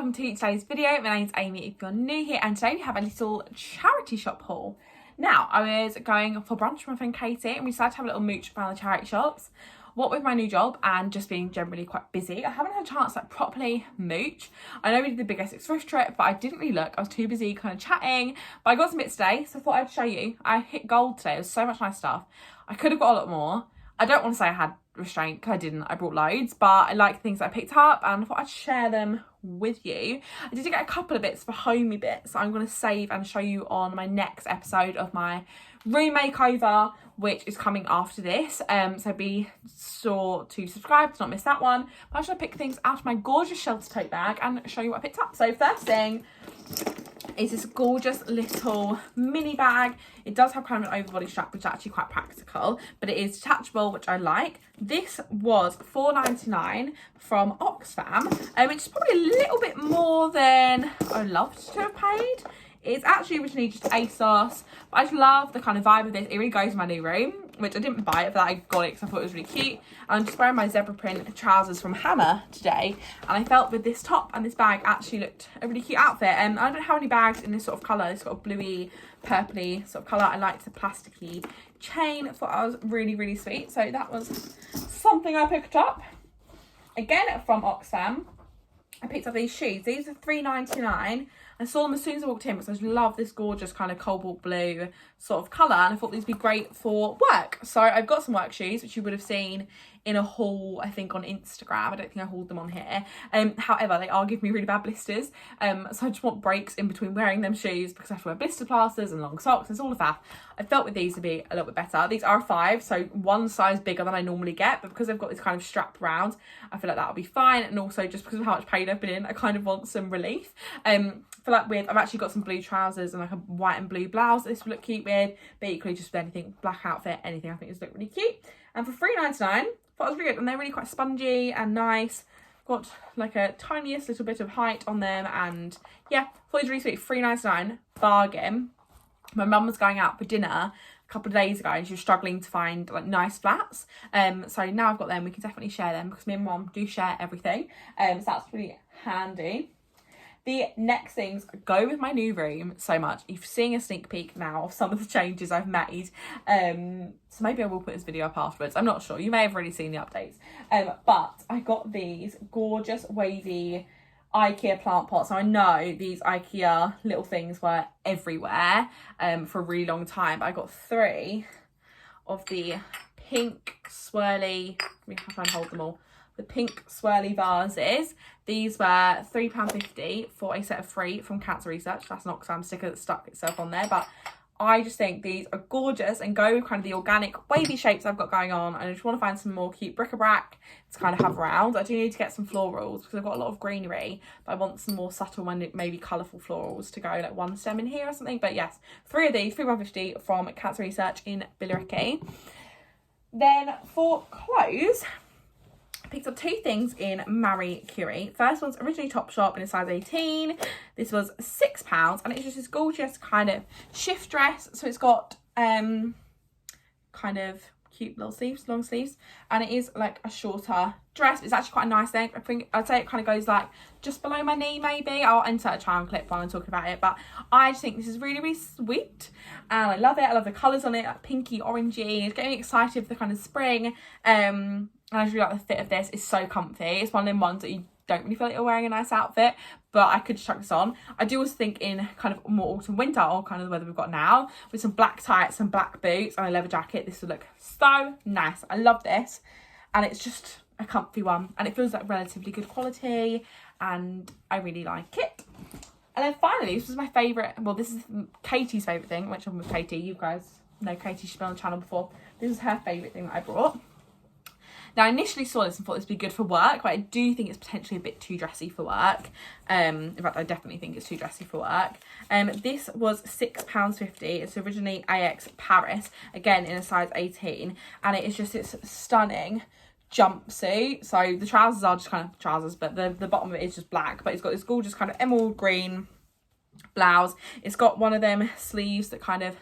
welcome to today's video. My name's Amy if you're new here, and today we have a little charity shop haul. Now, I was going for brunch with my friend Katie and we decided to have a little mooch around the charity shops. What with my new job and just being generally quite busy, I haven't had a chance to properly mooch. I know we did the Big Essex thrift trip, but I didn't really look. I was too busy kind of chatting, but I got some bits today, so I thought I'd show you. I hit gold today. There was so much nice stuff. I could have got a lot more. I don't want to say I had restraint, because I didn't. I brought loads, but I like things that I picked up and I thought I'd share them with you. I did get a couple of bits for homey bits I'm going to save and show you on my next episode of my room makeover, which is coming after this. So be sure to subscribe to not miss that one. But I'm just going to pick things out of my gorgeous shelter tote bag and show you what I picked up. So first thing is this gorgeous little mini bag. It does have kind of an overbody strap, which is actually quite practical, but it is detachable, which I like. This was $4.99 from Oxfam, which is probably a little bit more than I loved to have paid. It's actually originally just ASOS, but I just love the kind of vibe of this. It really goes in my new room, which I didn't buy it for that. I got it because I thought it was really cute. And I'm just wearing my zebra print trousers from Hammer today, and I felt with this top and this bag actually looked a really cute outfit. And I don't have any bags in this sort of colour, this sort of bluey, purpley sort of colour. I liked the plasticky chain. I thought that was really, really sweet. So that was something I picked up. Again from Oxfam, I picked up these shoes. These are $3.99. I saw them as soon as I walked in because I just love this gorgeous kind of cobalt blue sort of colour, and I thought these would be great for work. So I've got some work shoes, which you would have seen in a haul, I think, on Instagram. I don't think I hauled them on here. However, they are giving me really bad blisters. So I just want breaks in between wearing them shoes because I have to wear blister plasters and long socks. It's all of that. I felt with these would be a little bit better. These are a 5, so one size bigger than I normally get, but because they've got this kind of strap round, I feel like that'll be fine. And also just because of how much pain I've been in, I kind of want some relief. For that with, I've actually got some blue trousers and like a white and blue blouse that this would look cute with, but equally just with anything, black outfit, anything, I think this would look really cute. And for $3.99, thought it was really good, and they're really quite spongy and nice. Got like a tiniest little bit of height on them, and yeah, thought it was really sweet. $3.99, bargain. My mum was going out for dinner a couple of days ago and she was struggling to find like nice flats, so now I've got them. We can definitely share them because me and mum do share everything, so that's really handy. The next things go with my new room so much. You're seeing a sneak peek now of some of the changes I've made. So maybe I will put this video up afterwards. I'm not sure. You may have already seen the updates. But I got these gorgeous wavy IKEA plant pots. Now, I know these IKEA little things were everywhere for a really long time. But I got 3 of the pink swirly. Let me try and hold them all. The pink swirly vases. These were £3.50 for a set of 3 from Cancer Research. That's an Oxfam sticker that stuck itself on there, but I just think these are gorgeous and go with kind of the organic wavy shapes I've got going on. And I just want to find some more cute bric-a-brac to kind of have around. I do need to get some florals because I've got a lot of greenery, but I want some more subtle and maybe colourful florals to go, like one stem in here or something. But yes, 3 of these, £3.50 from Cancer Research in Billericay. Then for clothes, picked up 2 things in Marie Curie. First one's originally Topshop in a size 18. This was £6 and it's just this gorgeous kind of shift dress. So it's got kind of cute little sleeves, long sleeves, and it is like a shorter dress. It's actually quite a nice length. I think I'd say it kind of goes like just below my knee maybe. I'll insert a try on clip while I'm talking about it, but I just think this is really, really sweet and I love it. I love the colours on it, like pinky, orangey. It's getting me excited for the kind of spring. And I just really like the fit of this. It's so comfy. It's one of them ones that you don't really feel like you're wearing a nice outfit, but I could just chuck this on. I do also think in kind of more autumn winter, or kind of the weather we've got now, with some black tights, some black boots and a leather jacket, this would look so nice. I love this, and it's just a comfy one and it feels like relatively good quality and I really like it. And then finally, this was my favourite, well, this is Katie's favourite thing, which I'm with Katie. You guys know Katie, she's been on the channel before. This is her favourite thing that I brought. Now, I initially saw this and thought this would be good for work, but I do think it's potentially a bit too dressy for work. In fact, I definitely think it's too dressy for work. This was £6.50. It's originally AX Paris, again in a size 18, and it is just this stunning jumpsuit. So the trousers are just kind of trousers, but the bottom of it is just black, but it's got this gorgeous kind of emerald green blouse. It's got one of them sleeves that kind of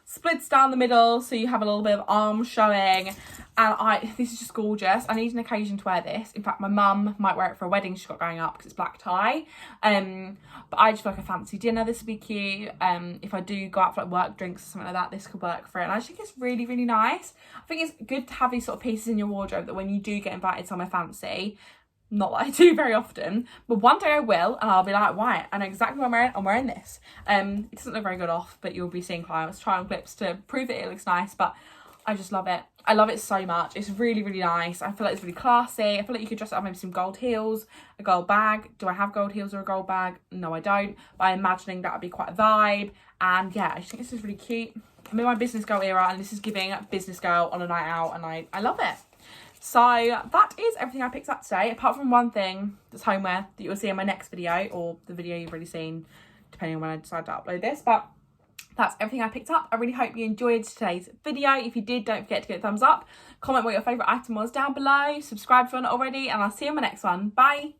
splits down the middle, so you have a little bit of arm showing. And this is just gorgeous. I need an occasion to wear this. In fact, my mum might wear it for a wedding she's got going up because it's black tie. But I just feel like a fancy dinner, this would be cute. If I do go out for like work drinks or something like that, this could work for it. And I just think it's really, really nice. I think it's good to have these sort of pieces in your wardrobe that when you do get invited somewhere fancy, not that I do very often, but one day I will, and I'll be like, right, I know exactly what I'm wearing this. It doesn't look very good off, but you'll be seeing clients try on clips to prove that it looks nice, but I just love it. I love it so much. It's really, really nice. I feel like it's really classy. I feel like you could dress it up maybe some gold heels, a gold bag. Do I have gold heels or a gold bag? No, I don't, but I'm imagining that would be quite a vibe. And yeah, I just think this is really cute. I'm in my business girl era, and this is giving business girl on a night out, and I love it. So that is everything I picked up today, apart from one thing that's homeware that you'll see in my next video, or the video you've already seen, depending on when I decide to upload this. But that's everything I picked up. I really hope you enjoyed today's video. If you did, don't forget to give it a thumbs up. Comment what your favourite item was down below. Subscribe if you're not already, and I'll see you in my next one. Bye.